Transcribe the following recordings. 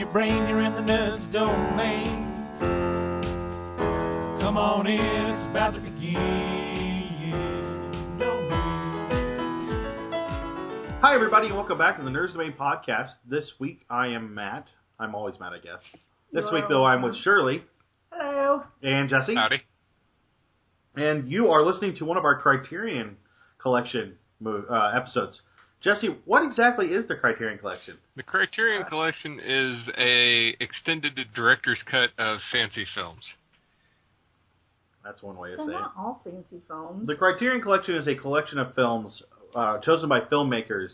your brain, you're in the nuts domain. Come on in, it's about to begin. Hi, everybody, and welcome back to the Nerds Domain podcast. This week, I am Matt. I'm always Matt, I guess. This week, though, I'm with Shirley. Hello. And Jesse. Howdy. And you are listening to one of our Criterion Collection episodes. Jesse, what exactly is the Criterion Collection? The Criterion Collection is a extended director's cut of fancy films. That's one way to They're say not it. all fancy films. The Criterion Collection is a collection of films chosen by filmmakers,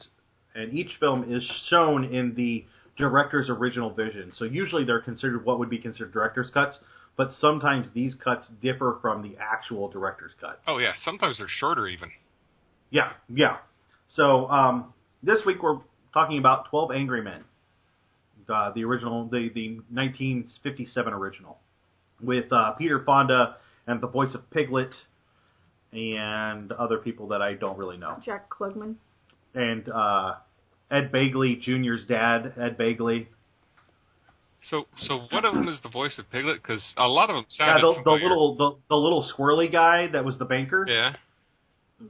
and each film is shown in the director's original vision. So usually they're considered what would be considered director's cuts, but sometimes these cuts differ from the actual director's cut. Oh, yeah. Sometimes they're shorter, even. Yeah. So this week we're talking about 12 Angry Men, the original, the 1957 original, with Peter Fonda and the voice of Piglet and other people that I don't really know. Jack Klugman. And Ed Begley Jr.'s dad, Ed Begley. So one of them is the voice of Piglet? Because a lot of them sounded familiar. the little squirrely guy that was the banker. Yeah.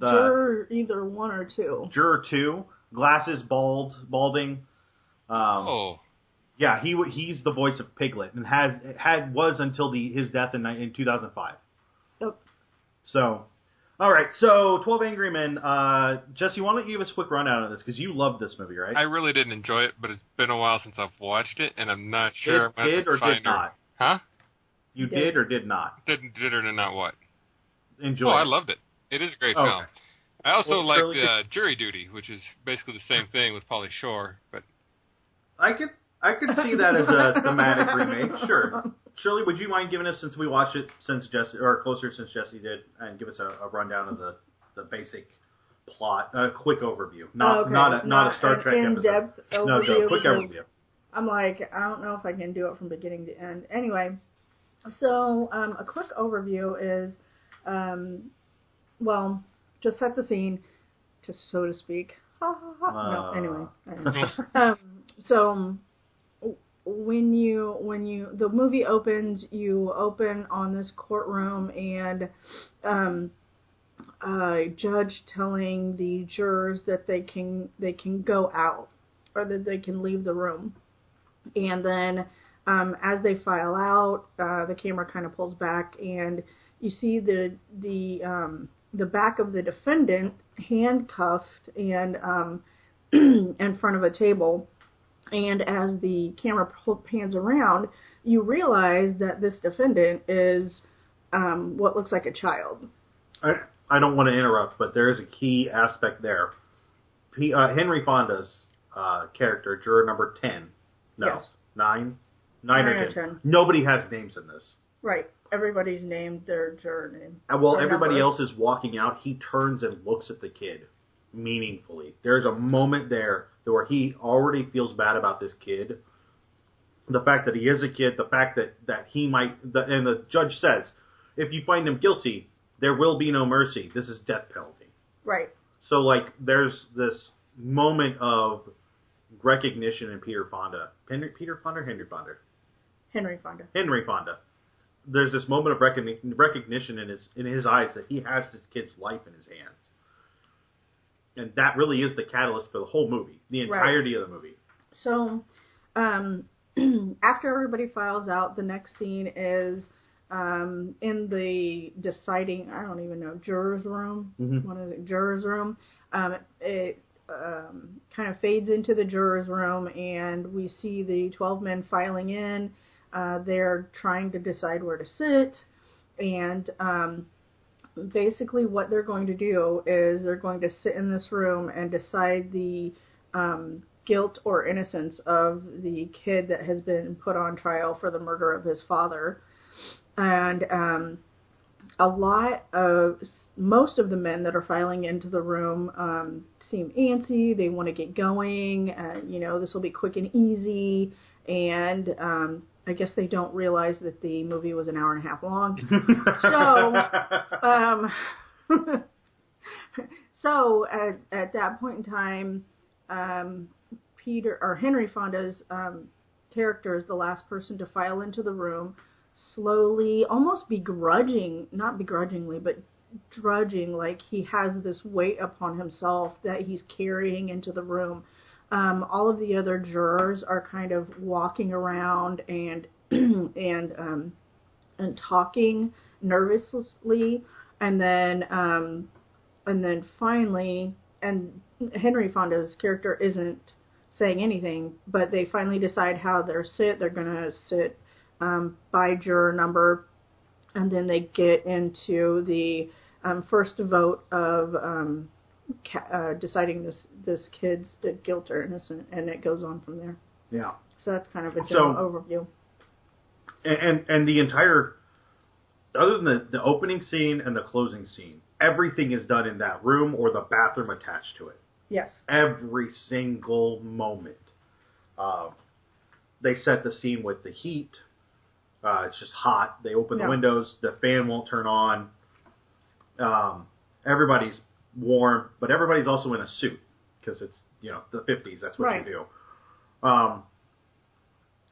Juror either one or two. Juror 2, glasses, balding. Yeah, he's the voice of Piglet and was until his death in 2005. Yep. So, all right. So 12 Angry Men. Jesse, why don't you give us a quick rundown of this because you loved this movie, right? I really didn't enjoy it, but it's been a while since I've watched it, and I'm not sure. Did or did not? Huh? You did or did not? Did or did not what? Enjoy. Oh, I loved it. It is a great film. I also liked Jury Duty, which is basically the same thing with Pauly Shore, but I could see that as a thematic remake. Sure. Shirley, would you mind giving us, since we watched it since Jesse Jesse did, and give us a rundown of the basic plot, a quick overview, not a Star Trek episode. In-depth overview. No, quick overview. I'm like, I don't know if I can do it from beginning to end. Anyway, so a quick overview is, just set the scene, so to speak. No, anyway. So when the movie opens, you open on this courtroom and a judge telling the jurors that they can go out or that they can leave the room, and then as they file out, the camera kind of pulls back and you see the back of the defendant handcuffed and in front of a table. And as the camera pans around, you realize that this defendant is what looks like a child. I don't want to interrupt, but there is a key aspect there. Henry Fonda's character, juror number 10. No, yes. 9 or 10. Nobody has names in this. Right. Everybody's named their juror name. And while everybody else is walking out, he turns and looks at the kid meaningfully. There's a moment there where he already feels bad about this kid. The fact that he is a kid, the fact that he might, and the judge says, if you find him guilty, there will be no mercy. This is death penalty. Right. So, there's this moment of recognition in Peter Fonda. Peter Fonda or Henry Fonda? Henry Fonda. Henry Fonda. There's this moment of recognition in his eyes that he has his kid's life in his hands. And that really is the catalyst for the whole movie, the entirety of the movie. So, after everybody files out, the next scene is in the deciding, I don't even know, juror's room. Mm-hmm. What is it? Juror's room. It kind of fades into the juror's room, and we see the 12 men filing in. They're trying to decide where to sit, and basically what they're going to do is they're going to sit in this room and decide the guilt or innocence of the kid that has been put on trial for the murder of his father. And most of the men that are filing into the room seem antsy. They want to get going. This will be quick and easy. And I guess they don't realize that the movie was an hour and a half long. So at that point in time, Henry Fonda's character is the last person to file into the room, slowly, almost not begrudgingly, but drudging, like he has this weight upon himself that he's carrying into the room. All of the other jurors are kind of walking around and and talking nervously, and then finally, and Henry Fonda's character isn't saying anything, but they finally decide how they're gonna sit by juror number, and then they get into the first vote of deciding this kid's guilt or innocent, and it goes on from there. Yeah. So that's kind of a general overview. And the entire, other than the opening scene and the closing scene, everything is done in that room or the bathroom attached to it. Yes. Every single moment. They set the scene with the heat. It's just hot. They open the windows. The fan won't turn on. Everybody's warm, but everybody's also in a suit because it's, the 50s. That's what you do.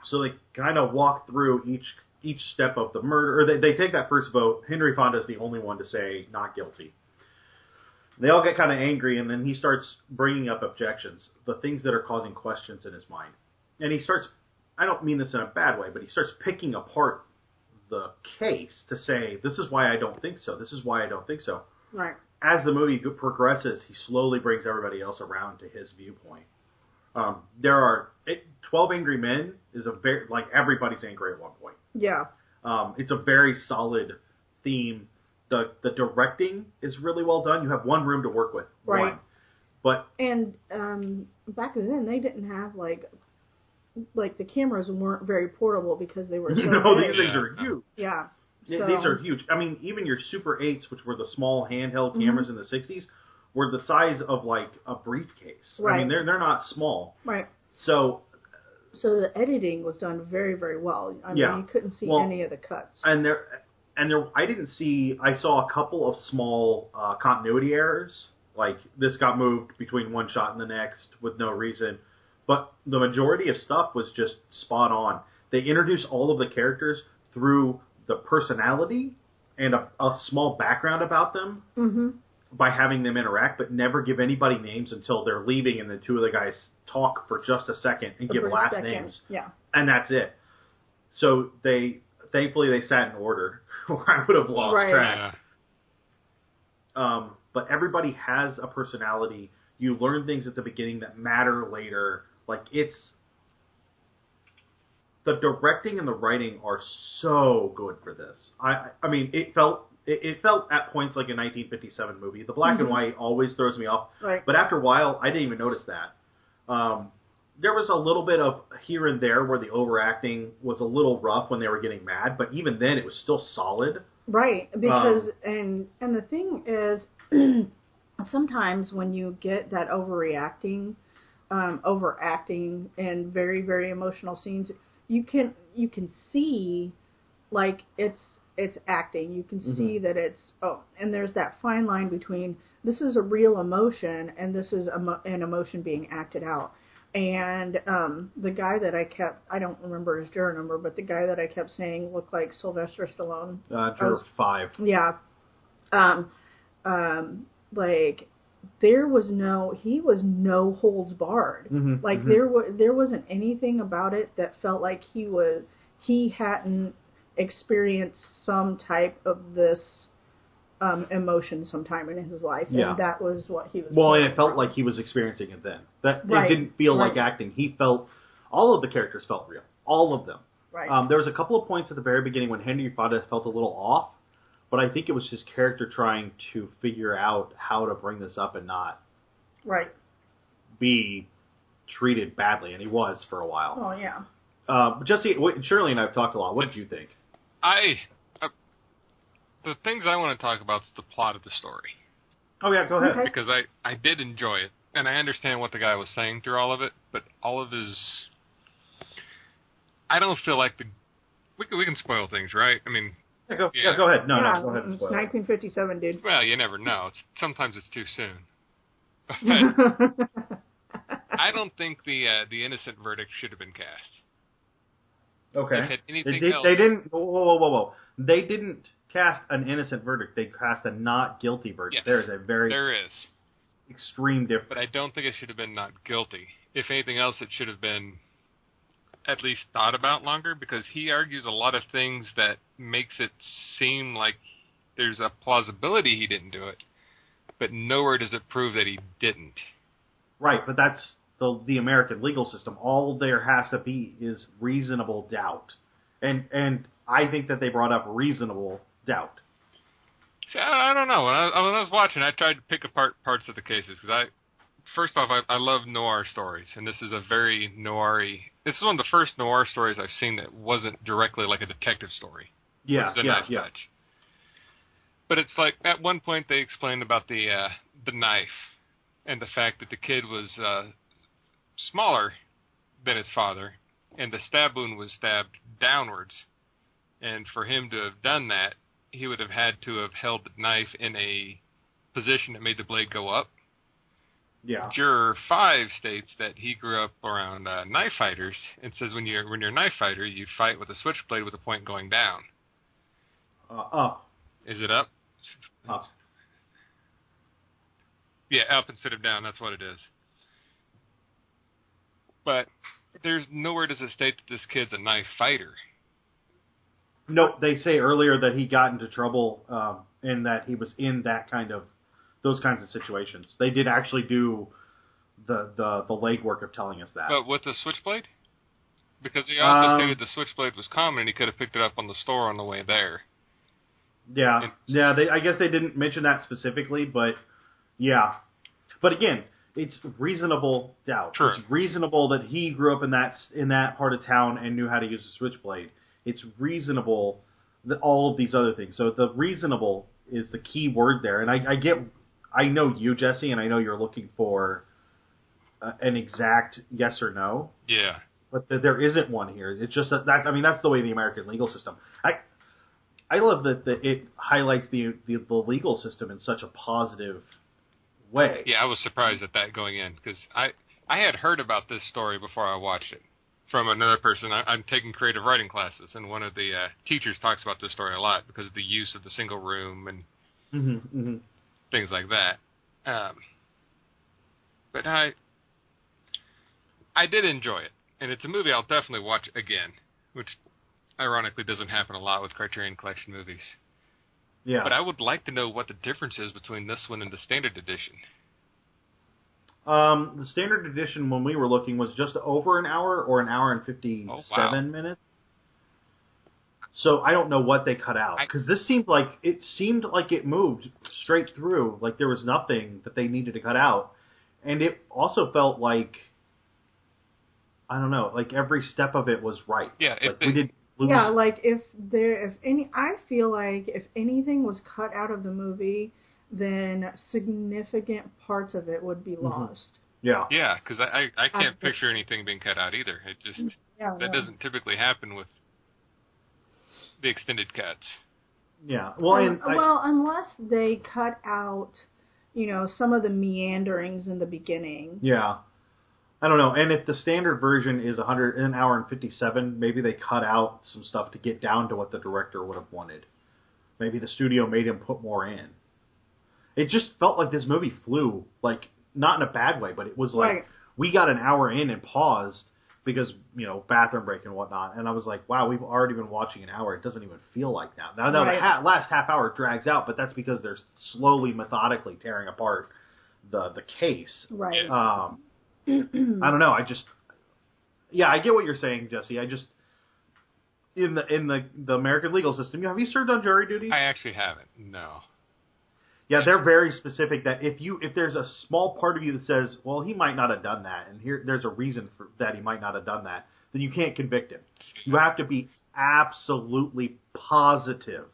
So they kind of walk through each step of the murder. Or they take that first vote. Henry Fonda is the only one to say not guilty. They all get kind of angry, and then he starts bringing up objections, the things that are causing questions in his mind. And he starts, I don't mean this in a bad way, but he starts picking apart the case to say, this is why I don't think so. This is why I don't think so. Right. As the movie progresses, he slowly brings everybody else around to his viewpoint. There are 12 Angry Men is everybody's angry at one point. Yeah. It's a very solid theme. The directing is really well done. You have one room to work with. Right. And back then they didn't have like the cameras weren't very portable because they were so no, big. these things are huge. Yeah. These are huge. I mean, even your Super 8s, which were the small handheld cameras in the 60s, were the size of like a briefcase. Right. I mean, they're not small. Right. So the editing was done very, very well. I mean, you couldn't see any of the cuts. And there, I saw a couple of small continuity errors. Like, this got moved between one shot and the next with no reason. But the majority of stuff was just spot on. They introduced all of the characters through the personality and a small background about them by having them interact, but never give anybody names until they're leaving, and the two of the guys talk for just a second and give last names. Yeah. And that's it. So thankfully they sat in order, or I would have lost track. But everybody has a personality. You learn things at the beginning that matter later. Like, the directing and the writing are so good for this. I mean, it felt at points like a 1957 movie. The black and white always throws me off. Right. But after a while, I didn't even notice that. There was a little bit of here and there where the overacting was a little rough when they were getting mad, but even then it was still solid. Right, because and the thing is, sometimes when you get that overacting in very, very emotional scenes, you can see like it's acting. You can see that it's and there's that fine line between this is a real emotion and this is an emotion being acted out. And the guy that I don't remember his juror number, but the guy that I kept saying looked like Sylvester Stallone. Juror 5. Yeah. Like, he was no holds barred. There wasn't anything about it that felt like he hadn't experienced some type of this emotion sometime in his life, and that was what he was. Well, and it felt like he was experiencing it then. It didn't feel like acting. He felt all of the characters felt real, all of them. Right. There was a couple of points at the very beginning when Henry Fonda felt a little off, but I think it was his character trying to figure out how to bring this up and not be treated badly, and he was for a while. Oh yeah. Shirley and I have talked a lot. What did you think? The things I want to talk about is the plot of the story. Oh, yeah, go ahead. Okay. Because I did enjoy it, and I understand what the guy was saying through all of it, but all of his... I don't feel like we can spoil things, right? I mean... Yeah, go ahead. No, go ahead and it's spoil 1957, dude. Well, you never know. Sometimes it's too soon. But I don't think the innocent verdict should have been cast. Okay. If had anything else, they didn't. Whoa. They didn't cast an innocent verdict. They cast a not guilty verdict. Yes, there is a very extreme difference. But I don't think it should have been not guilty. If anything else, it should have been at least thought about longer, because he argues a lot of things that makes it seem like there's a plausibility he didn't do it, but nowhere does it prove that he didn't. Right, but that's the American legal system. All there has to be is reasonable doubt. And I think that they brought up reasonable doubt. See, I don't know. When I was watching, I tried to pick apart parts of the cases, because first off, I love noir stories, and this is a very noir-y. This is one of the first noir stories I've seen that wasn't directly like a detective story. Yeah, which is a nice touch. But it's like, at one point they explained about the knife, and the fact that the kid was smaller than his father, and the stab wound was stabbed downwards. And for him to have done that, he would have had to have held the knife in a position that made the blade go up. Yeah. Juror 5 states that he grew up around knife fighters, and says when you're a knife fighter, you fight with a switchblade with a point going down. Up. Is it up? Up. Yeah, up instead of down. That's what it is. But there's nowhere does it state that this kid's a knife fighter. No, they say earlier that he got into trouble and that he was in those kinds of situations. They did actually do the legwork of telling us that. But with the switchblade? Because he also stated the switchblade was common and he could have picked it up on the store on the way there. Yeah, I guess they didn't mention that specifically, but yeah. But again, it's reasonable doubt. True. It's reasonable that he grew up in that part of town and knew how to use a switchblade. It's reasonable that all of these other things. So the reasonable is the key word there. And I know you, Jesse, and I know you're looking for an exact yes or no. Yeah. But there isn't one here. It's just that's the way the American legal system. I love that it highlights the legal system in such a positive way. Yeah, I was surprised at that going in, because I had heard about this story before I watched it from another person. I'm taking creative writing classes, and one of the teachers talks about this story a lot because of the use of the single room and things like that. But I did enjoy it, and it's a movie I'll definitely watch again, which ironically doesn't happen a lot with Criterion Collection movies. Yeah. But I would like to know what the difference is between this one and the standard edition. The standard edition, when we were looking, was just over an hour or an hour and 57 minutes. So I don't know what they cut out, because this seemed like it moved straight through, like there was nothing that they needed to cut out, and it also felt like, I don't know, like every step of it was right. Yeah, like we did. Yeah, like I feel like if anything was cut out of the movie, then significant parts of it would be lost. Yeah. Yeah, because I can't picture anything being cut out either. It just doesn't typically happen with the extended cuts. Yeah. Well, unless they cut out, some of the meanderings in the beginning. Yeah. I don't know. And if the standard version is an hour and 57, maybe they cut out some stuff to get down to what the director would have wanted. Maybe the studio made him put more in. It just felt like this movie flew, like, not in a bad way, but it was like, we got an hour in and paused because, bathroom break and whatnot. And I was like, wow, we've already been watching an hour. It doesn't even feel like that. Now the last half hour drags out, but that's because they're slowly, methodically tearing apart the case. Right. I don't know. I get what you're saying, Jesse. In the American legal system, have you served on jury duty? I actually haven't. No. Yeah, they're very specific that if there's a small part of you that says, well, he might not have done that, and there's a reason for that he might not have done that, then you can't convict him. You have to be absolutely positive,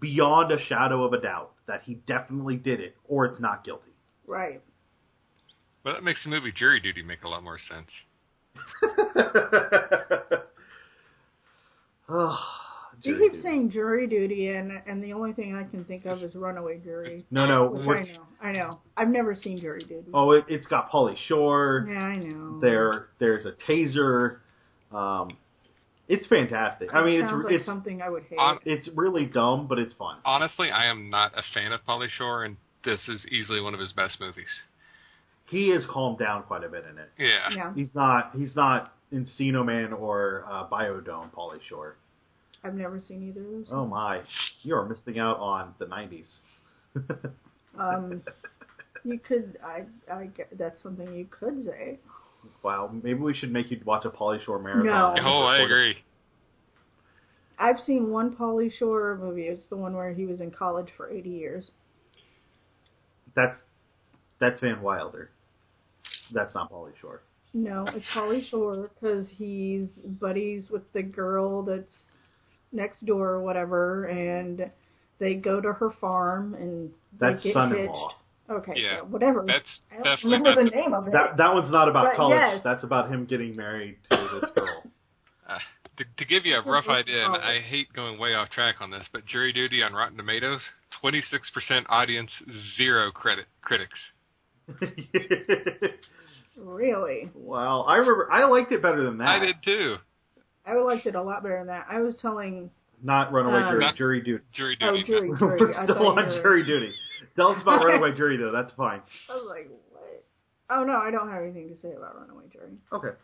beyond a shadow of a doubt, that he definitely did it, or it's not guilty. Right. Well, that makes the movie Jury Duty make a lot more sense. You keep saying jury duty, and the only thing I can think of is Runaway Jury. No. Which I know. I've never seen jury duty. Oh, it's got Pauly Shore. Yeah, I know. There's a taser. It's fantastic. I mean, sounds like it's something I would hate. it's really dumb, but it's fun. Honestly, I am not a fan of Pauly Shore, and this is easily one of his best movies. He has calmed down quite a bit in it. Yeah. He's not Encino Man or Biodome, Pauly Shore. I've never seen either of those. Oh my, you are missing out on the 90s. You could, I that's something you could say. Wow, maybe we should make you watch a Pauly Shore marathon. No. Oh, I agree. I've seen one Pauly Shore movie. It's the one where he was in college for 80 years. That's Van Wilder. That's not Pauly Shore. No, it's Pauly Shore because he's buddies with the girl that's next door or whatever, and they go to her farm and That's they get Son-in-Law. hitched. Okay, Yeah, so whatever. that's I don't definitely remember the name of it. That one's not about But college. yes. That's about him getting married to this girl. To give you a rough idea, and I hate going way off track on this, but Jury Duty on Rotten Tomatoes, 26% audience, 0 critics. Really? Wow, I liked it better than that. I did too. I liked it a lot better than that. I was telling... Not Runaway Jury, Not- Jury Duty. Jury Oh, Duty. Jury. We're I still thought on you were- Jury Duty. Tell us about Runaway Jury, though. That's fine. I was like, what? Oh, no, I don't have anything to say about Runaway Jury. Okay.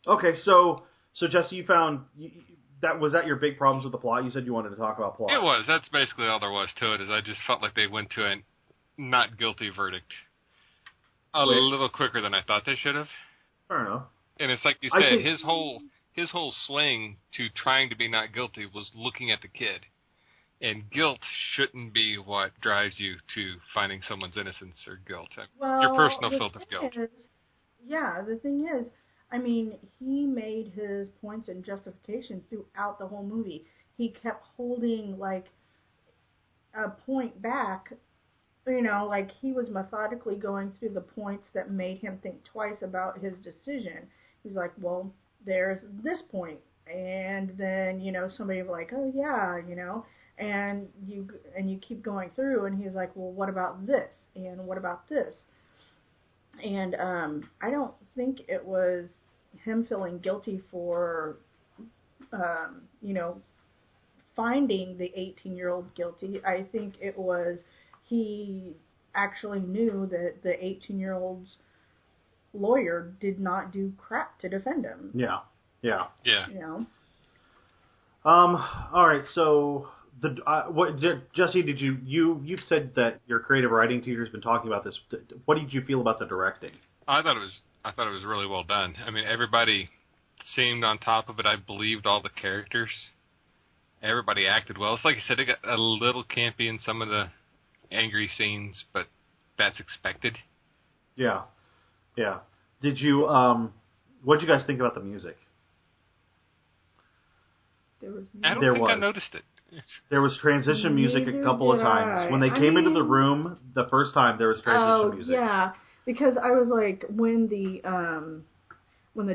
Okay, so Jesse, you found... was that your big problems with the plot? You said you wanted to talk about plot. It was. That's basically all there was to it, is I just felt like they went to a not guilty verdict a little quicker than I thought they should have. Fair enough. And it's like you I said, think- his whole swing to trying to be not guilty was looking at the kid. And guilt shouldn't be what drives you to finding someone's innocence or guilt. Well, Your personal the filth of thing guilt. the thing is, I mean, he made his points and justification throughout the whole movie. He kept holding, like, a point back, you know, like he was methodically going through the points that made him think twice about his decision. He's like, well, there's this point, and then, you know, somebody will be like, oh yeah, you know, and you keep going through, and he's like, well, what about this, and what about this? And I don't think it was him feeling guilty for, you know, finding the 18-year-old guilty. I think it was he actually knew that the 18-year-old's lawyer did not do crap to defend him. Yeah. Yeah. You know. All right. So Jesse? Did you've said that your creative writing teacher's been talking about this? What did you feel about the directing? I thought it was really well done. I mean, everybody seemed on top of it. I believed all the characters. Everybody acted well. It's like I said, it got a little campy in some of the angry scenes, but that's expected. Yeah. Yeah. Did you what did you guys think about the music? I don't There think I was. noticed it. There was transition music a Neither couple of did times. I. When they I came into mean- the room the first time, there was transition music. Yeah, because I was like, when the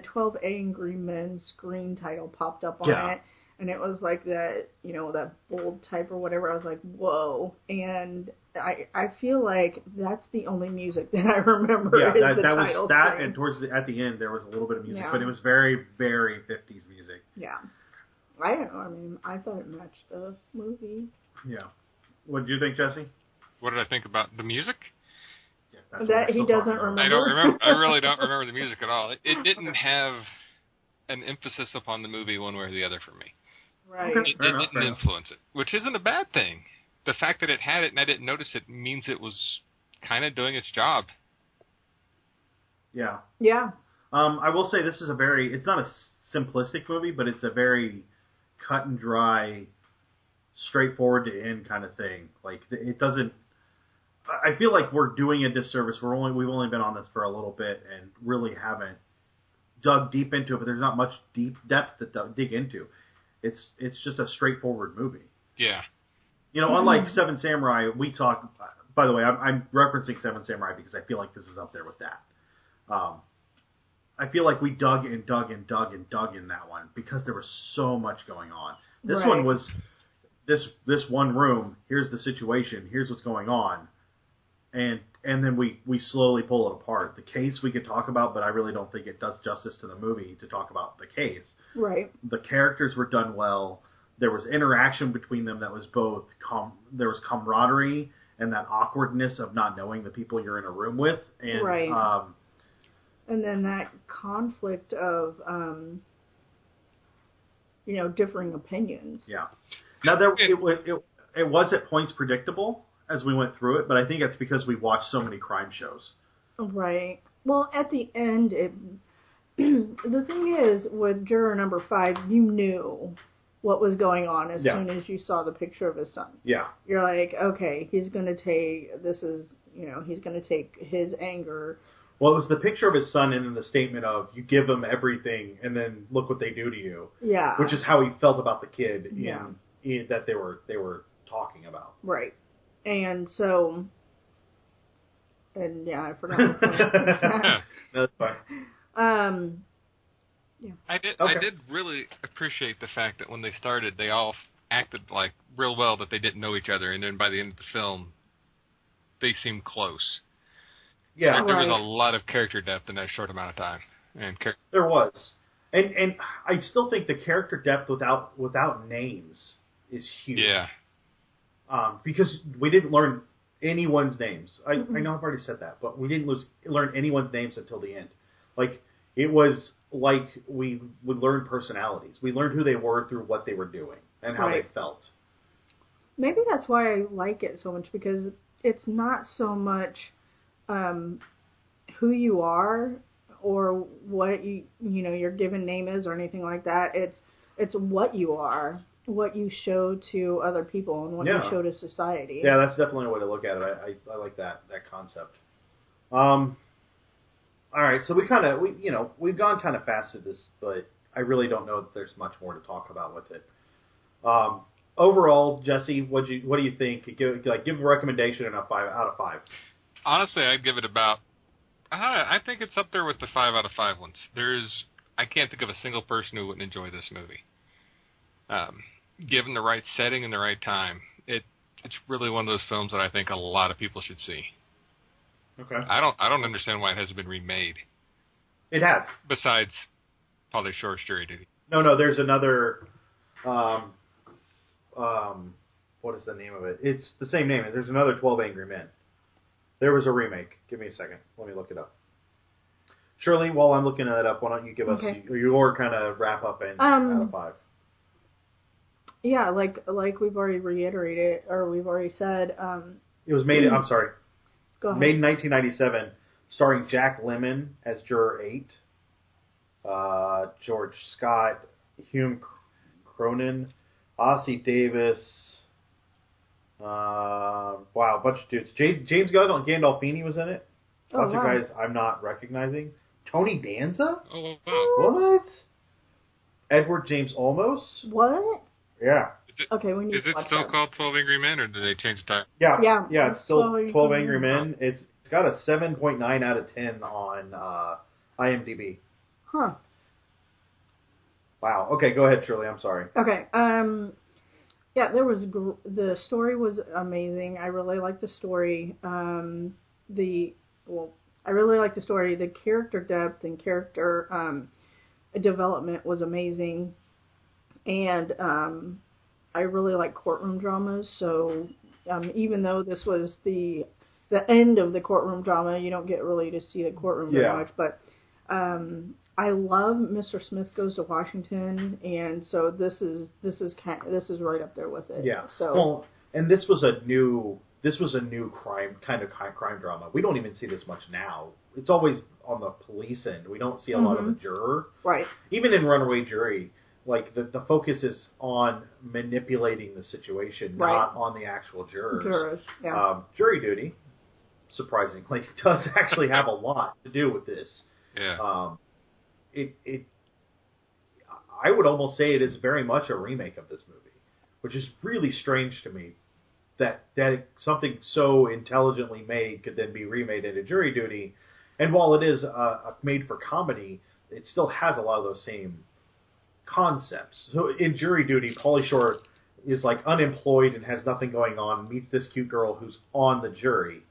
12 Angry Men screen title popped up on Yeah. it, and it was like that, you know, that bold type or whatever, I was like, whoa. And I feel like that's the only music that I remember. Yeah, is the that title was that, screen. and at the end there was a little bit of music, Yeah. but it was very, very 50s music. Yeah. I don't know. I mean, I thought it matched the movie. Yeah. What did you think, Jesse? What did I think about the music? Yeah, that's what That we're he still doesn't talking about. I don't remember. I really don't remember the music at all. It didn't have an emphasis upon the movie one way or the other for me. Right. Okay. It Fair enough, didn't fair enough. influence it, which isn't a bad thing. The fact that it had it and I didn't notice it means it was kind of doing its job. Yeah. Yeah. I will say this is it's not a simplistic movie, but it's a very cut and dry, straightforward to end kind of thing. Like, it doesn't, I feel like we're doing a disservice. We've only been on this for a little bit and really haven't dug deep into it, but there's not much deep depth to dig into. It's just a straightforward movie. Yeah. You know, unlike Seven Samurai, we talk. By the way, I'm referencing Seven Samurai because I feel like this is up there with that. I feel like we dug and dug and dug and dug in that one because there was so much going on. This Right. one was this one room. Here's the situation. Here's what's going on. and then we slowly pull it apart. The case we could talk about, but I really don't think it does justice to the movie to talk about the case. Right. The characters were done well. There was interaction between them that was both there was camaraderie and that awkwardness of not knowing the people you're in a room with, and right. And then that conflict of differing opinions. Yeah. Now it was at points predictable as we went through it, but I think it's because we watched so many crime shows. Right. Well, at the end, the thing is, with juror number 5, you knew what was going on as soon as you saw the picture of his son. Yeah. You're like, okay, he's going to take, he's going to take his anger. Well, it was the picture of his son and then the statement of, you give him everything and then look what they do to you. Yeah. Which is how he felt about the kid that they were talking about. Right. And so, I forgot the point. No, that's fine. Yeah. I did really appreciate the fact that when they started, they all acted like real well that they didn't know each other, and then by the end of the film, they seemed close. Yeah, there was a lot of character depth in that short amount of time, and there was, and I still think the character depth without names is huge. Yeah. Because we didn't learn anyone's names. I know I've already said that, but we didn't learn anyone's names until the end. Like, it was like we learned personalities. We learned who they were through what they were doing and how they felt. Maybe that's why I like it so much, because it's not so much who you are or what your given name is or anything like that. It's what you are, what you show to other people, and what you show to society. Yeah, that's definitely a way to look at it. I like that concept. All right, so we've gone kind of fast at this, but I really don't know that there's much more to talk about with it. Overall, Jesse, what do you think? Give a recommendation and a 5 out of 5. Honestly, I'd give it about. I think it's up there with the 5 out of 5 ones. I can't think of a single person who wouldn't enjoy this movie. Given the right setting and the right time, it's really one of those films that I think a lot of people should see. Okay. I don't understand why it hasn't been remade. It has. Besides Pauly Shore's Jury Duty. No, there's another. What is the name of it? It's the same name. There's another 12 Angry Men. There was a remake. Give me a second. Let me look it up. Shirley, while I'm looking that up, why don't you give us your kind of wrap up and out of 5? Yeah, like we've already reiterated, or we've already said. It was made. I'm sorry. Go ahead. Made in 1997, starring Jack Lemmon as Juror 8, George Scott, Hume Cronin, Ossie Davis. Wow, a bunch of dudes. James Gandolfini was in it. Lots of guys I'm not recognizing. Tony Danza? Oh, wow. What? Edward James Olmos? What? Yeah. We need is it still called 12 Angry Men, or did they change the title? Yeah. It's still 12 Angry Men. It's got a 7.9 out of 10 on IMDb. Huh. Wow. Okay, go ahead, Shirley. I'm sorry. Okay. Yeah, the story was amazing. I really liked the story. I really liked the story. The character depth and character development was amazing, and I really like courtroom dramas. So even though this was the end of the courtroom drama, you don't get really to see the courtroom very much. But I love Mr. Smith Goes to Washington, and so this is right up there with it. Yeah. So and this was a new crime drama. We don't even see this much now. It's always on the police end. We don't see a lot of the juror. Right. Even in Runaway Jury, like the focus is on manipulating the situation, not on the actual jurors. Yeah. Jury Duty, surprisingly, does actually have a lot to do with this. Yeah. I would almost say it is very much a remake of this movie, which is really strange to me that something so intelligently made could then be remade into Jury Duty. And while it is made for comedy, it still has a lot of those same concepts. So in Jury Duty, Pauly Shore is like unemployed and has nothing going on, and meets this cute girl who's on the jury.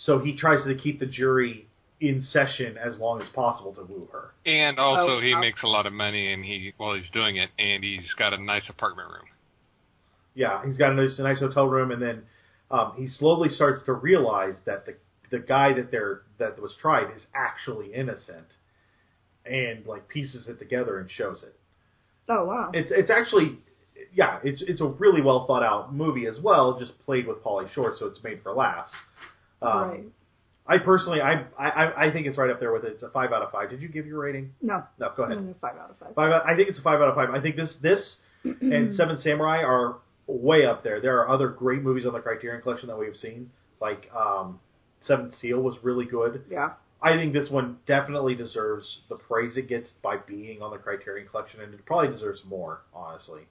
So he tries to keep the jury in session as long as possible to woo her. And also, he makes a lot of money while he's doing it, and he's got a nice apartment room. Yeah, he's got a nice hotel room, and then he slowly starts to realize that the guy that was tried is actually innocent, and like pieces it together and shows it. Oh wow! It's actually, yeah, it's a really well thought out movie as well, just played with Pauly Shore, so it's made for laughs. Right. I personally, I think it's right up there with it. It's a 5 out of 5. Did you give your rating? No. No, go ahead. 5 out of 5. I think it's a 5 out of 5. I think this and Seven Samurai are way up there. There are other great movies on the Criterion Collection that we have seen, like Seventh Seal was really good. Yeah. I think this one definitely deserves the praise it gets by being on the Criterion Collection, and it probably deserves more, honestly.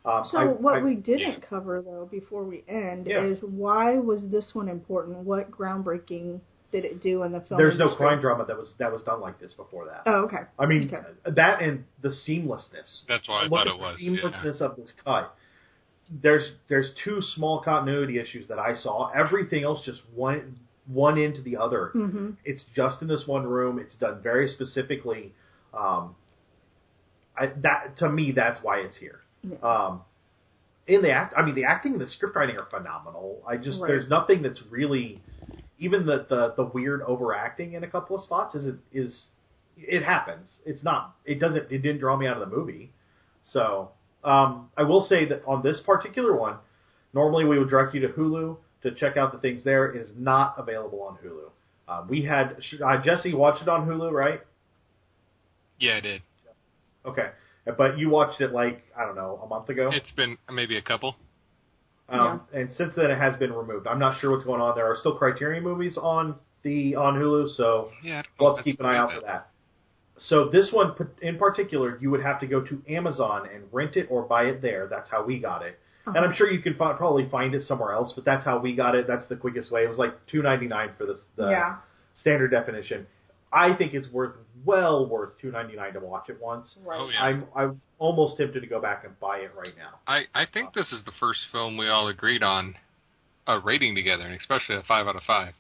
What we didn't cover, though, before we end, is why was this one important? What groundbreaking did it do in the film There's industry? no crime drama that was done like this before that. Oh, okay. I mean, that and the seamlessness. That's what I thought it was. The seamlessness of this cut. There's two small continuity issues that I saw. Everything else just one into the other. Mm-hmm. It's just in this one room. It's done very specifically. To me, that's why it's here. Yeah. In the acting and the script writing are phenomenal. There's nothing that's really, even the weird overacting in a couple of spots it happens. It didn't draw me out of the movie. So I will say that on this particular one, normally we would direct you to Hulu to check out the things there. It is not available on Hulu. We had Jesse watched it on Hulu, right? Yeah, I did. Okay. But you watched it I don't know, a month ago? It's been maybe a couple. And since then it has been removed. I'm not sure what's going on. There are still Criterion movies on Hulu, so we'll have to keep an eye out for that. So this one in particular, you would have to go to Amazon and rent it or buy it there. That's how we got it. Uh-huh. And I'm sure you can probably find it somewhere else, but that's how we got it. That's the quickest way. It was like $2.99 for the standard definition. I think it's worth $2.99 to watch it once. Right. Oh, yeah. I'm almost tempted to go back and buy it right now. I think this is the first film we all agreed on a rating together, and especially a 5 out of 5.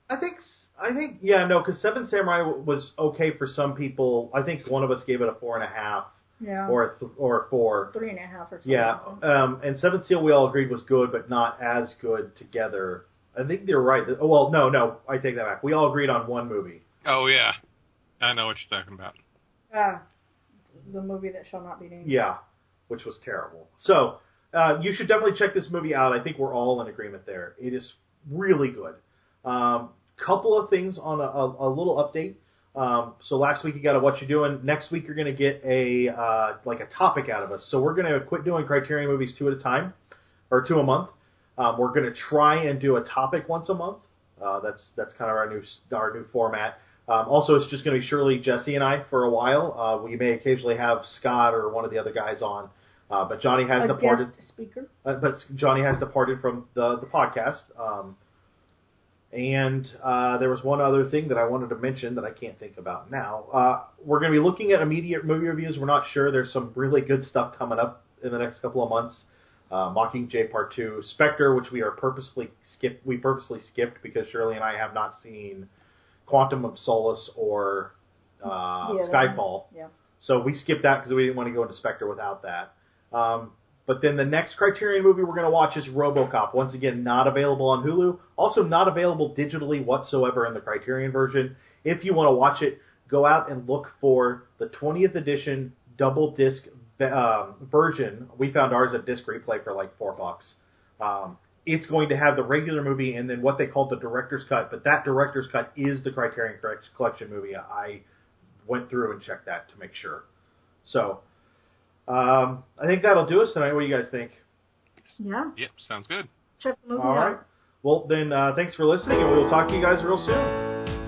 I think because Seven Samurai was okay for some people. I think one of us gave it a 4.5. Yeah. Or a 4. 3.5 or something. Yeah. And Seventh Seal we all agreed was good, but not as good together. I think they're right. Well, no, I take that back. We all agreed on one movie. Oh, yeah. I know what you're talking about. The movie that shall not be named. Yeah, which was terrible. So, you should definitely check this movie out. I think we're all in agreement there. It is really good. Couple of things on a little update. So last week you got a What You Doing. Next week you're going to get a topic out of us. So we're going to quit doing Criterion movies 2 at a time, or 2 a month. We're going to try and do a topic once a month. That's kind of our new format. Also, it's just going to be Shirley, Jesse, and I for a while. We may occasionally have Scott or one of the other guys on, but Johnny has departed. Guest speaker. But Johnny has departed from the podcast. And there was one other thing that I wanted to mention that I can't think about now. We're going to be looking at immediate movie reviews. We're not sure. There's some really good stuff coming up in the next couple of months. Mockingjay Part 2, Spectre, which we purposely skipped because Shirley and I have not seen Quantum of Solace or Skyfall. Yeah. So we skipped that because we didn't want to go into Spectre without that. But then the next Criterion movie we're going to watch is RoboCop. Once again, not available on Hulu. Also not available digitally whatsoever in the Criterion version. If you want to watch it, go out and look for the 20th edition double disc version. We found ours at Disc Replay for like $4. It's going to have the regular movie and then what they call the director's cut. But that director's cut is the Criterion Collection movie. I went through and checked that to make sure. So I think that'll do us tonight. What do you guys think? Yeah. Yep, sounds good. Check the movie All out. right. Well, then thanks for listening, and we'll talk to you guys real soon.